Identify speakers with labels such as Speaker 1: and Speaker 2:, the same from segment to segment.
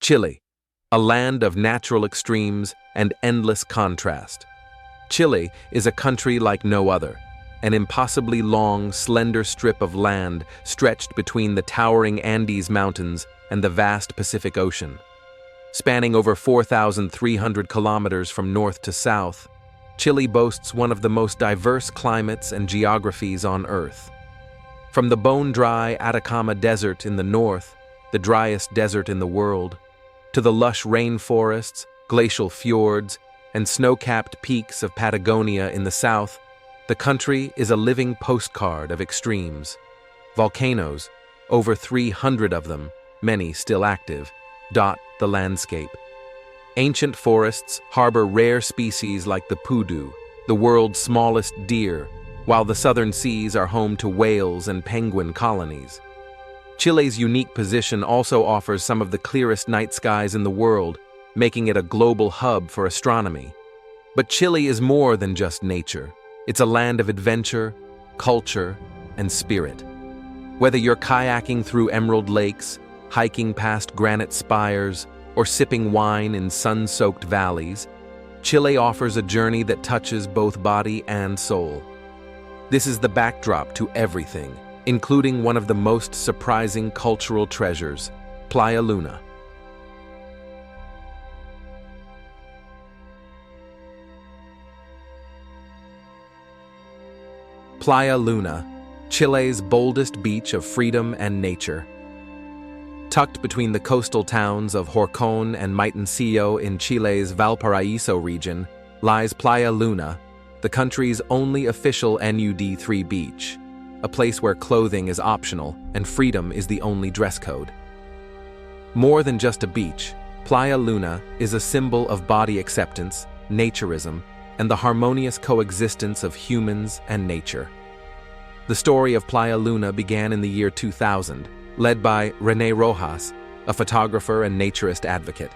Speaker 1: Chile, a land of natural extremes and endless contrast. Chile is a country like no other, an impossibly long, slender strip of land stretched between the towering Andes Mountains and the vast Pacific Ocean. Spanning over 4,300 kilometers from north to south, Chile boasts one of the most diverse climates and geographies on Earth. From the bone-dry Atacama Desert in the north, the driest desert in the world, to the lush rainforests, glacial fjords, and snow-capped peaks of Patagonia in the south, the country is a living postcard of extremes. Volcanoes, over 300 of them, many still active, dot the landscape. Ancient forests harbor rare species like the pudu, the world's smallest deer, while the southern seas are home to whales and penguin colonies. Chile's unique position also offers some of the clearest night skies in the world, making it a global hub for astronomy. But Chile is more than just nature. It's a land of adventure, culture, and spirit. Whether you're kayaking through emerald lakes, hiking past granite spires, or sipping wine in sun-soaked valleys, Chile offers a journey that touches both body and soul. This is the backdrop to everything, including one of the most surprising cultural treasures, Playa Luna. Playa Luna, Chile's boldest beach of freedom and nature. Tucked between the coastal towns of Horcón and Maitencillo in Chile's Valparaíso region, lies Playa Luna, the country's only official NUD3 beach, a place where clothing is optional and freedom is the only dress code. More than just a beach, Playa Luna is a symbol of body acceptance, naturism, and the harmonious coexistence of humans and nature. The story of Playa Luna began in the year 2000, led by René Rojas, a photographer and naturist advocate.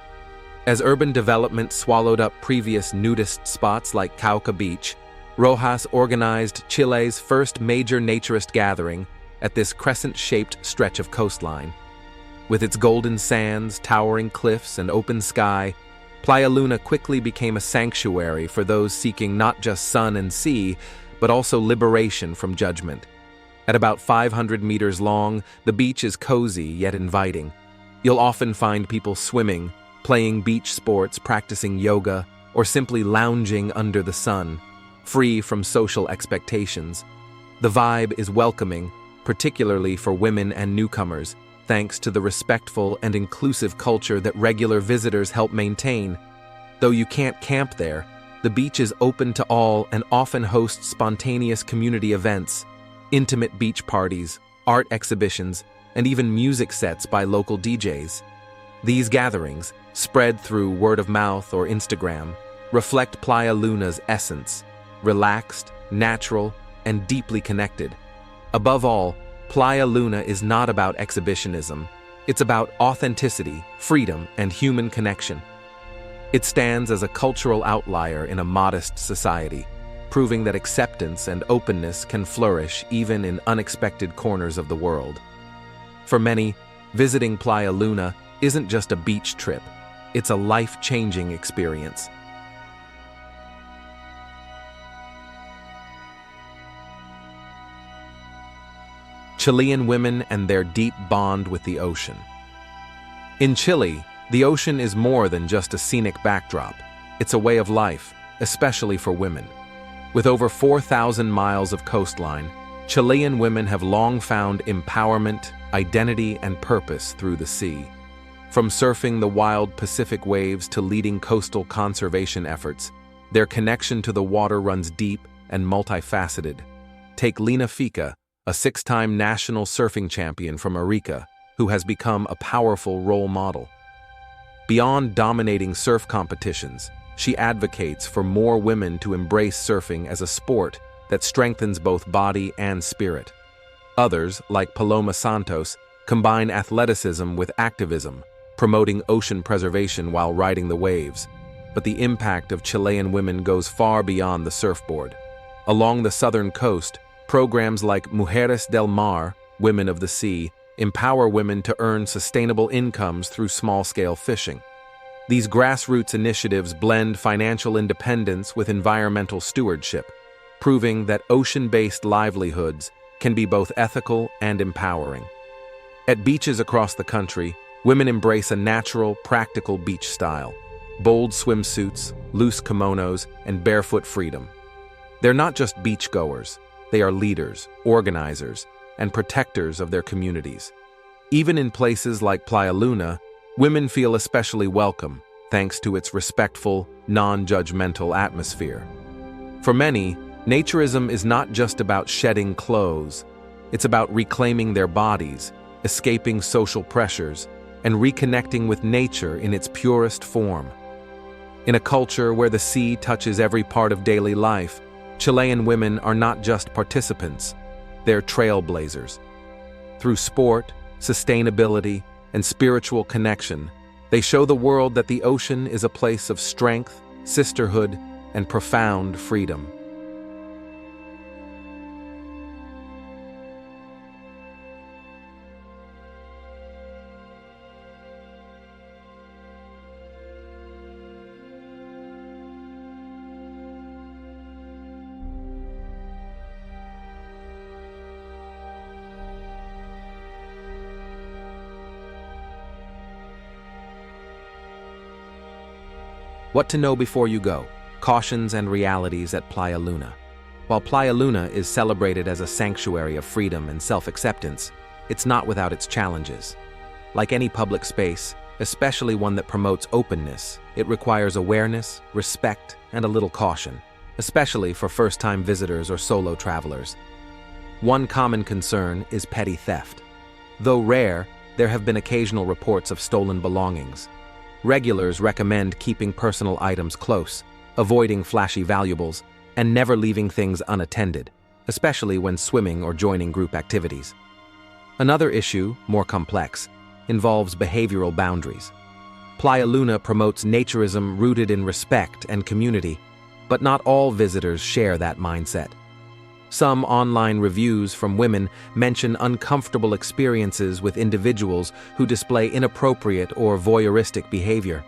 Speaker 1: As urban development swallowed up previous nudist spots like Cauca Beach, Rojas organized Chile's first major naturist gathering at this crescent-shaped stretch of coastline. With its golden sands, towering cliffs, and open sky, Playa Luna quickly became a sanctuary for those seeking not just sun and sea, but also liberation from judgment. At about 500 meters long, the beach is cozy yet inviting. You'll often find people swimming, playing beach sports, practicing yoga, or simply lounging under the sun, free from social expectations. The vibe is welcoming, particularly for women and newcomers, thanks to the respectful and inclusive culture that regular visitors help maintain. Though you can't camp there, the beach is open to all and often hosts spontaneous community events, intimate beach parties, art exhibitions, and even music sets by local DJs. These gatherings, spread through word of mouth or Instagram, reflect Playa Luna's essence: relaxed, natural, and deeply connected. Above all, Playa Luna is not about exhibitionism. It's about authenticity, freedom, and human connection. It stands as a cultural outlier in a modest society, proving that acceptance and openness can flourish even in unexpected corners of the world. For many, visiting Playa Luna isn't just a beach trip. It's a life-changing experience. Chilean women and their deep bond with the ocean. In Chile, the ocean is more than just a scenic backdrop. It's a way of life, especially for women. With over 4,000 miles of coastline, Chilean women have long found empowerment, identity, and purpose through the sea. From surfing the wild Pacific waves to leading coastal conservation efforts, their connection to the water runs deep and multifaceted. Take Lina Fica, a 6-time national surfing champion from Arica, who has become a powerful role model. Beyond dominating surf competitions, she advocates for more women to embrace surfing as a sport that strengthens both body and spirit. Others, like Paloma Santos, combine athleticism with activism, promoting ocean preservation while riding the waves. But the impact of Chilean women goes far beyond the surfboard. Along the southern coast, programs like Mujeres del Mar, Women of the Sea, empower women to earn sustainable incomes through small-scale fishing. These grassroots initiatives blend financial independence with environmental stewardship, proving that ocean-based livelihoods can be both ethical and empowering. At beaches across the country, women embrace a natural, practical beach style: bold swimsuits, loose kimonos, and barefoot freedom. They're not just beachgoers, they are leaders, organizers, and protectors of their communities. Even in places like Playa Luna, women feel especially welcome, thanks to its respectful, non-judgmental atmosphere. For many, naturism is not just about shedding clothes, it's about reclaiming their bodies, escaping social pressures, and reconnecting with nature in its purest form. In a culture where the sea touches every part of daily life, Chilean women are not just participants, they're trailblazers. Through sport, sustainability, and spiritual connection, they show the world that the ocean is a place of strength, sisterhood, and profound freedom. What to know before you go: cautions and realities at Playa Luna. While Playa Luna is celebrated as a sanctuary of freedom and self-acceptance, it's not without its challenges. Like any public space, especially one that promotes openness, it requires awareness, respect, and a little caution, especially for first-time visitors or solo travelers. One common concern is petty theft. Though rare, there have been occasional reports of stolen belongings. Regulars recommend keeping personal items close, avoiding flashy valuables, and never leaving things unattended, especially when swimming or joining group activities. Another issue, more complex, involves behavioral boundaries. Playa Luna promotes naturism rooted in respect and community, but not all visitors share that mindset. Some online reviews from women mention uncomfortable experiences with individuals who display inappropriate or voyeuristic behavior.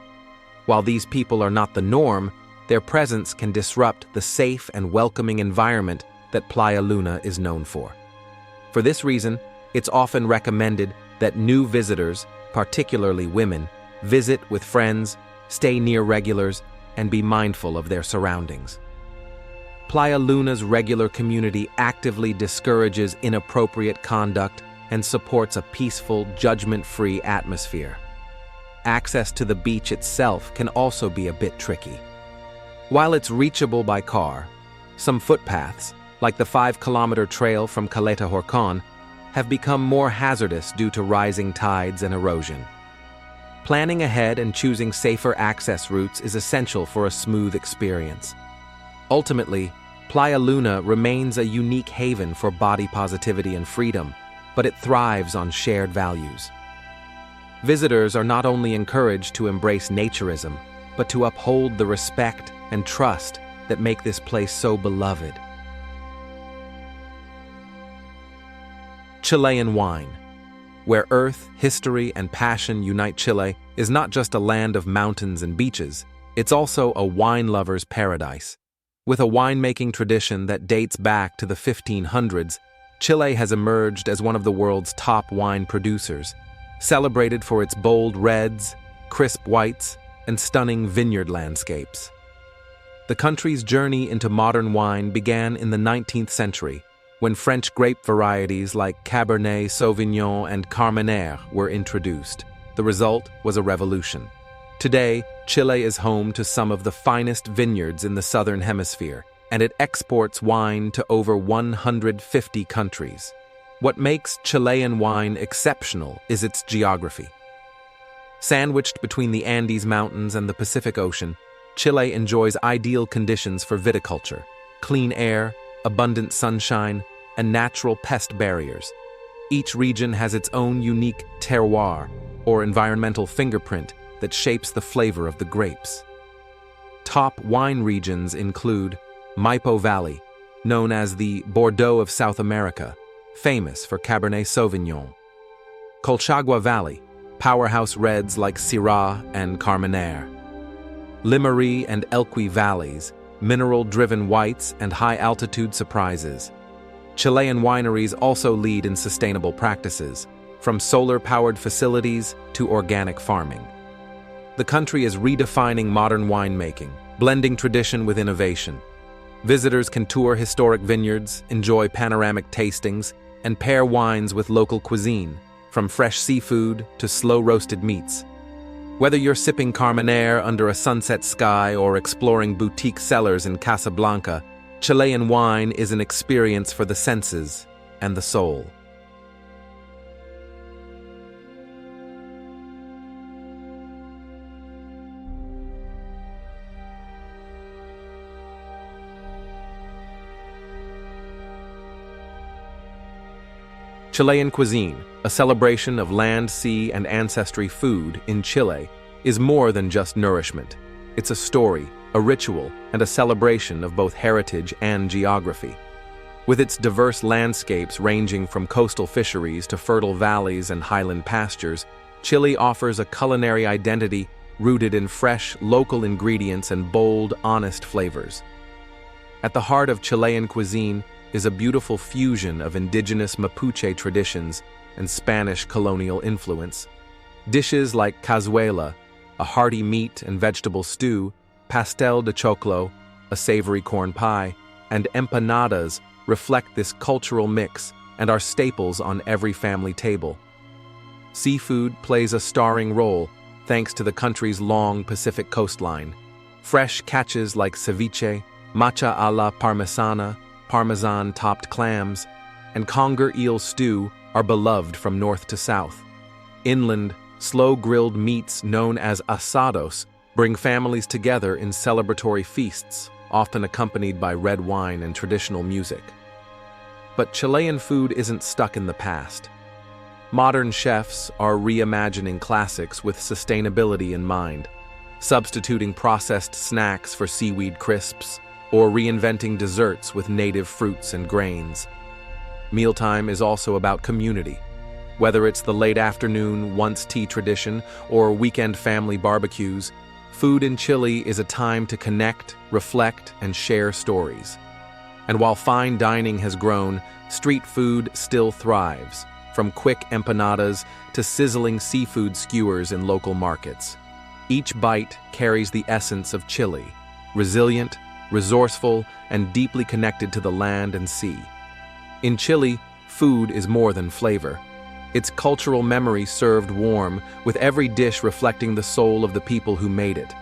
Speaker 1: While these people are not the norm, their presence can disrupt the safe and welcoming environment that Playa Luna is known for. For this reason, it's often recommended that new visitors, particularly women, visit with friends, stay near regulars, and be mindful of their surroundings. Playa Luna's regular community actively discourages inappropriate conduct and supports a peaceful, judgment-free atmosphere. Access to the beach itself can also be a bit tricky. While it's reachable by car, some footpaths, like the 5-kilometer trail from Caleta Horcon, have become more hazardous due to rising tides and erosion. Planning ahead and choosing safer access routes is essential for a smooth experience. Ultimately, Playa Luna remains a unique haven for body positivity and freedom, but it thrives on shared values. Visitors are not only encouraged to embrace naturism, but to uphold the respect and trust that make this place so beloved. Chilean wine. Where earth, history, and passion unite, Chile is not just a land of mountains and beaches, it's also a wine lover's paradise. With a winemaking tradition that dates back to the 1500s, Chile has emerged as one of the world's top wine producers, celebrated for its bold reds, crisp whites, and stunning vineyard landscapes. The country's journey into modern wine began in the 19th century, when French grape varieties like Cabernet Sauvignon and Carmenère were introduced. The result was a revolution. Today, Chile is home to some of the finest vineyards in the Southern Hemisphere, and it exports wine to over 150 countries. What makes Chilean wine exceptional is its geography. Sandwiched between the Andes Mountains and the Pacific Ocean, Chile enjoys ideal conditions for viticulture: clean air, abundant sunshine, and natural pest barriers. Each region has its own unique terroir, or environmental fingerprint, that shapes the flavor of the grapes. Top wine regions include Maipo Valley, known as the Bordeaux of South America, famous for Cabernet Sauvignon; Colchagua Valley, powerhouse reds like Syrah and Carmenere. Limery and Elqui valleys, mineral-driven whites and high-altitude surprises. Chilean wineries also lead in sustainable practices, from solar-powered facilities to organic farming. The country is redefining modern winemaking, blending tradition with innovation. Visitors can tour historic vineyards, enjoy panoramic tastings, and pair wines with local cuisine, from fresh seafood to slow-roasted meats. Whether you're sipping Carmenere under a sunset sky or exploring boutique cellars in Casablanca, Chilean wine is an experience for the senses and the soul. Chilean cuisine, a celebration of land, sea, and ancestry food in Chile, is more than just nourishment. It's a story, a ritual, and a celebration of both heritage and geography. With its diverse landscapes ranging from coastal fisheries to fertile valleys and highland pastures, Chile offers a culinary identity rooted in fresh, local ingredients and bold, honest flavors. At the heart of Chilean cuisine is a beautiful fusion of indigenous Mapuche traditions and Spanish colonial influence. Dishes like cazuela, a hearty meat and vegetable stew, pastel de choclo, a savory corn pie, and empanadas reflect this cultural mix and are staples on every family table. Seafood plays a starring role thanks to the country's long Pacific coastline. Fresh catches like ceviche, macha alla parmesana, Parmesan-topped clams, and conger eel stew are beloved from north to south. Inland, slow-grilled meats known as asados bring families together in celebratory feasts, often accompanied by red wine and traditional music. But Chilean food isn't stuck in the past. Modern chefs are reimagining classics with sustainability in mind, substituting processed snacks for seaweed crisps, or reinventing desserts with native fruits and grains. Mealtime is also about community. Whether it's the late afternoon once-tea tradition or weekend family barbecues, food in Chile is a time to connect, reflect, and share stories. And while fine dining has grown, street food still thrives, from quick empanadas to sizzling seafood skewers in local markets. Each bite carries the essence of Chile, resilient, resourceful, and deeply connected to the land and sea. In Chile, food is more than flavor. It's cultural memory served warm, with every dish reflecting the soul of the people who made it.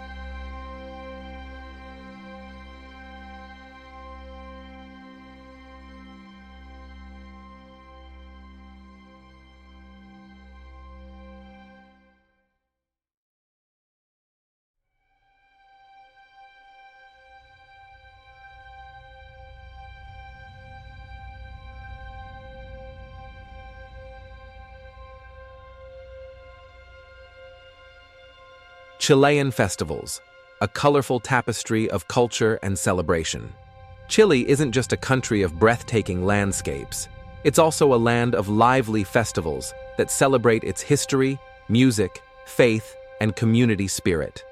Speaker 1: Chilean festivals, a colorful tapestry of culture and celebration. Chile isn't just a country of breathtaking landscapes. It's also a land of lively festivals that celebrate its history, music, faith, and community spirit.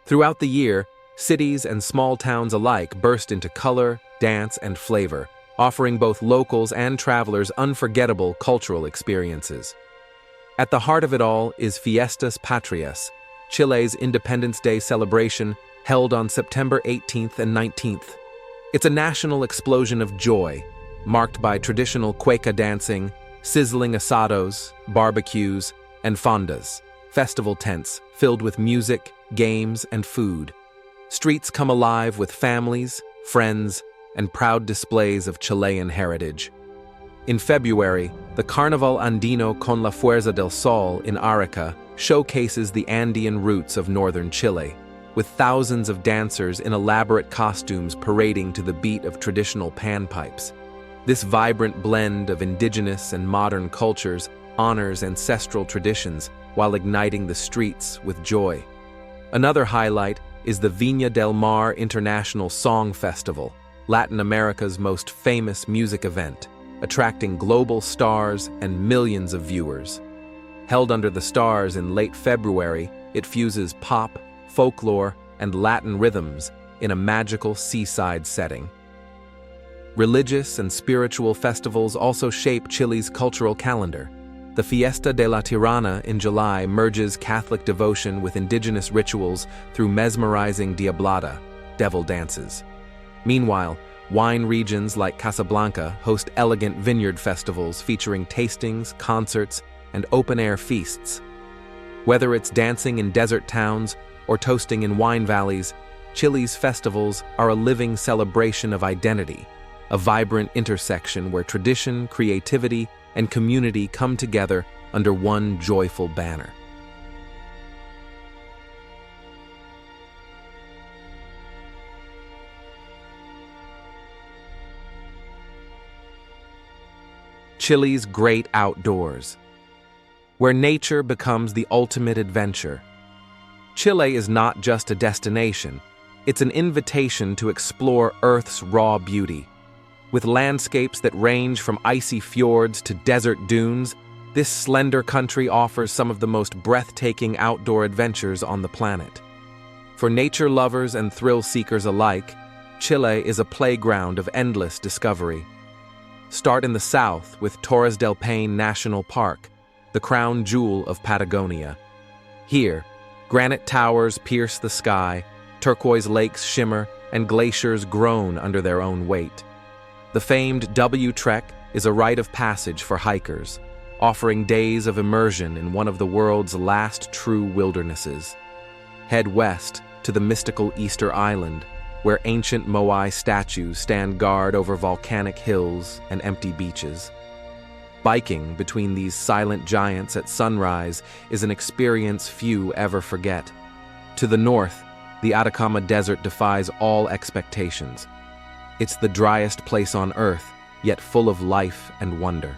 Speaker 1: Throughout the year, cities and small towns alike burst into color, dance, and flavor, offering both locals and travelers unforgettable cultural experiences. At the heart of it all is Fiestas Patrias, Chile's Independence Day celebration held on September 18th and 19th. It's a national explosion of joy, marked by traditional cueca dancing, sizzling asados, barbecues, and fondas, festival tents filled with music, games, and food. Streets come alive with families, friends, and proud displays of Chilean heritage. In February, the Carnaval Andino con la Fuerza del Sol in Arica showcases the Andean roots of northern Chile, with thousands of dancers in elaborate costumes parading to the beat of traditional panpipes. This vibrant blend of indigenous and modern cultures honors ancestral traditions while igniting the streets with joy. Another highlight is the Viña del Mar International Song Festival, Latin America's most famous music event, attracting global stars and millions of viewers. Held under the stars in late February, it fuses pop, folklore, and Latin rhythms in a magical seaside setting. Religious and spiritual festivals also shape Chile's cultural calendar. The Fiesta de la Tirana in July merges Catholic devotion with indigenous rituals through mesmerizing diablada, devil dances. Meanwhile, wine regions like Casablanca host elegant vineyard festivals featuring tastings, concerts, and open-air feasts. Whether it's dancing in desert towns or toasting in wine valleys, Chile's festivals are a living celebration of identity, a vibrant intersection where tradition, creativity, and community come together under one joyful banner. Chile's great outdoors, where nature becomes the ultimate adventure. Chile is not just a destination, it's an invitation to explore Earth's raw beauty. With landscapes that range from icy fjords to desert dunes, this slender country offers some of the most breathtaking outdoor adventures on the planet. For nature lovers and thrill seekers alike, Chile is a playground of endless discovery. Start in the south with Torres del Paine National Park, the crown jewel of Patagonia. Here, granite towers pierce the sky, turquoise lakes shimmer, and glaciers groan under their own weight. The famed W Trek is a rite of passage for hikers, offering days of immersion in one of the world's last true wildernesses. Head west to the mystical Easter Island, where ancient Moai statues stand guard over volcanic hills and empty beaches. Biking between these silent giants at sunrise is an experience few ever forget. To the north, the Atacama Desert defies all expectations. It's the driest place on Earth, yet full of life and wonder.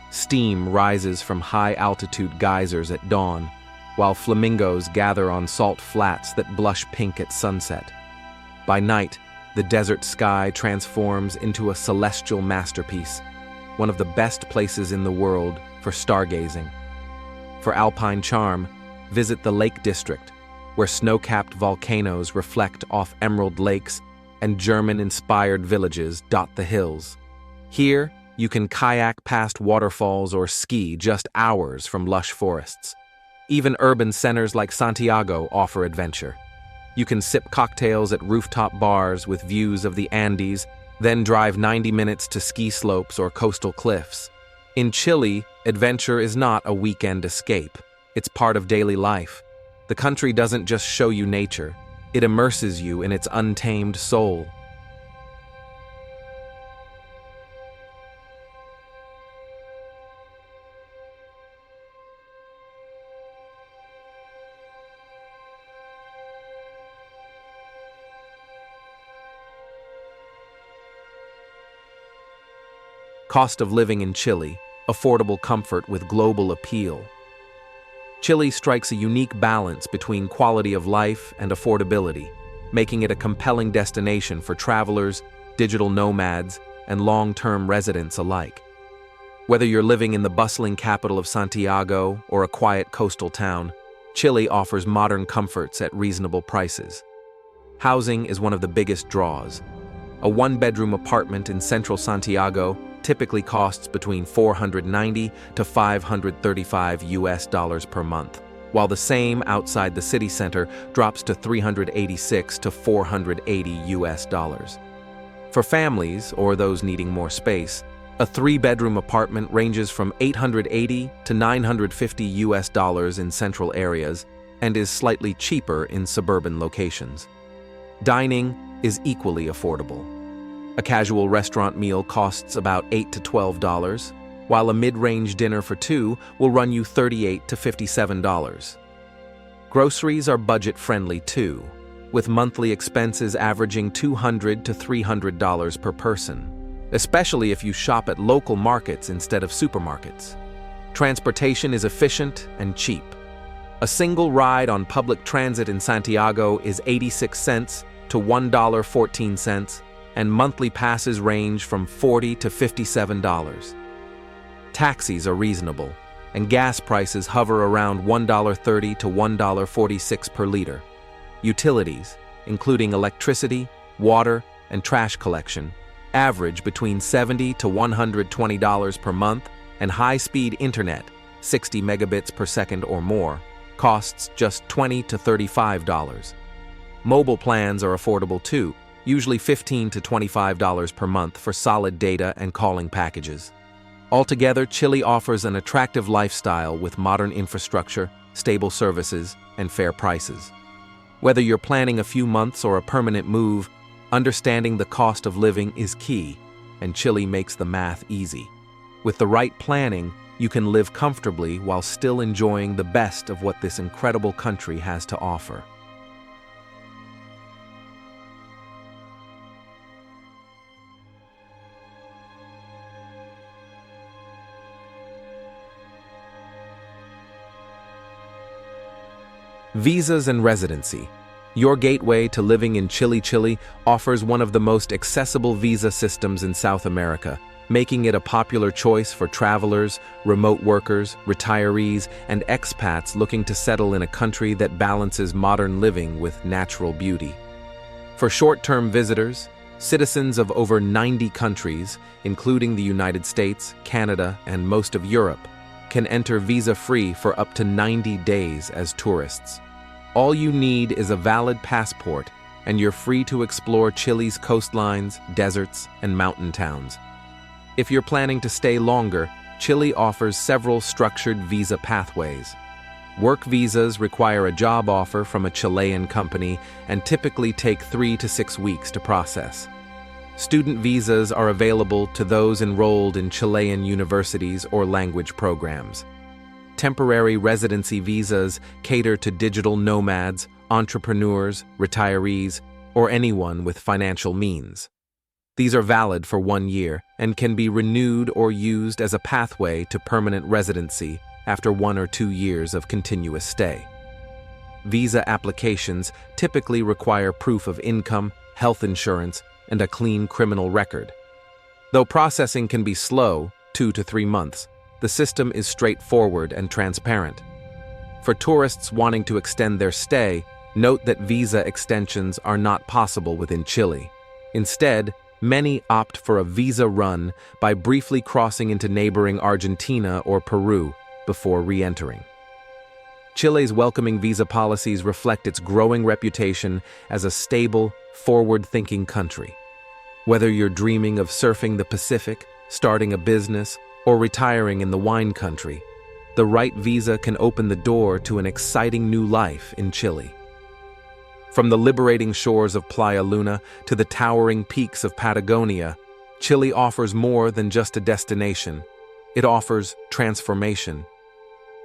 Speaker 1: Steam rises from high-altitude geysers at dawn, while flamingos gather on salt flats that blush pink at sunset. By night, the desert sky transforms into a celestial masterpiece, one of the best places in the world for stargazing. For alpine charm, visit the Lake District, where snow-capped volcanoes reflect off emerald lakes and German-inspired villages dot the hills. Here, you can kayak past waterfalls or ski just hours from lush forests. Even urban centers like Santiago offer adventure. You can sip cocktails at rooftop bars with views of the Andes, then drive 90 minutes to ski slopes or coastal cliffs. In Chile, adventure is not a weekend escape. It's part of daily life. The country doesn't just show you nature, it immerses you in its untamed soul. Cost of living in Chile, affordable comfort with global appeal. Chile strikes a unique balance between quality of life and affordability, making it a compelling destination for travelers, digital nomads, and long-term residents alike. Whether you're living in the bustling capital of Santiago or a quiet coastal town, Chile offers modern comforts at reasonable prices. Housing is one of the biggest draws. A one-bedroom apartment in central Santiago typically costs between $490 to $535 per month, while the same outside the city center drops to $386 to $480. For families, or those needing more space, a three-bedroom apartment ranges from $880 to $950 in central areas and is slightly cheaper in suburban locations. Dining is equally affordable. A casual restaurant meal costs about $8 to $12, while a mid-range dinner for two will run you $38 to $57. Groceries are budget-friendly too, with monthly expenses averaging $200 to $300 per person, especially if you shop at local markets instead of supermarkets. Transportation is efficient and cheap. A single ride on public transit in Santiago is 86 cents to $1.14, and monthly passes range from $40 to $57. Taxis are reasonable, and gas prices hover around $1.30 to $1.46 per liter. Utilities, including electricity, water, and trash collection, average between $70 to $120 per month, and high-speed internet, 60 megabits per second or more, costs just $20 to $35. Mobile plans are affordable too, usually $15 to $25 per month for solid data and calling packages. Altogether, Chile offers an attractive lifestyle with modern infrastructure, stable services, and fair prices. Whether you're planning a few months or a permanent move, understanding the cost of living is key, and Chile makes the math easy. With the right planning, you can live comfortably while still enjoying the best of what this incredible country has to offer. Visas and residency. Your gateway to living in Chile offers one of the most accessible visa systems in South America, making it a popular choice for travelers, remote workers, retirees, and expats looking to settle in a country that balances modern living with natural beauty. For short-term visitors, citizens of over 90 countries, including the United States, Canada, and most of Europe, can enter visa-free for up to 90 days as tourists. All you need is a valid passport, and you're free to explore Chile's coastlines, deserts, and mountain towns. If you're planning to stay longer, Chile offers several structured visa pathways. Work visas require a job offer from a Chilean company and typically take 3 to 6 weeks to process. Student visas are available to those enrolled in Chilean universities or language programs. Temporary residency visas cater to digital nomads, entrepreneurs, retirees, or anyone with financial means. These are valid for 1 year and can be renewed or used as a pathway to permanent residency after 1 or 2 years of continuous stay. Visa applications typically require proof of income, health insurance, and a clean criminal record. Though processing can be slow, 2 to 3 months, the system is straightforward and transparent. For tourists wanting to extend their stay, note that visa extensions are not possible within Chile. Instead, many opt for a visa run by briefly crossing into neighboring Argentina or Peru before re-entering. Chile's welcoming visa policies reflect its growing reputation as a stable, forward-thinking country. Whether you're dreaming of surfing the Pacific, starting a business, or retiring in the wine country, the right visa can open the door to an exciting new life in Chile. From the liberating shores of Playa Luna to the towering peaks of Patagonia, Chile offers more than just a destination. It offers transformation.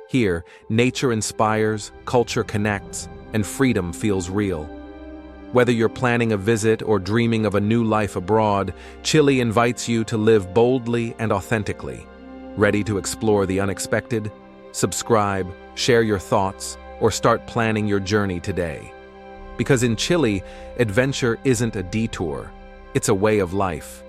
Speaker 1: Here, nature inspires, culture connects, and freedom feels real. Whether you're planning a visit or dreaming of a new life abroad, Chile invites you to live boldly and authentically. Ready to explore the unexpected? Subscribe, share your thoughts, or start planning your journey today. Because in Chile, adventure isn't a detour, it's a way of life.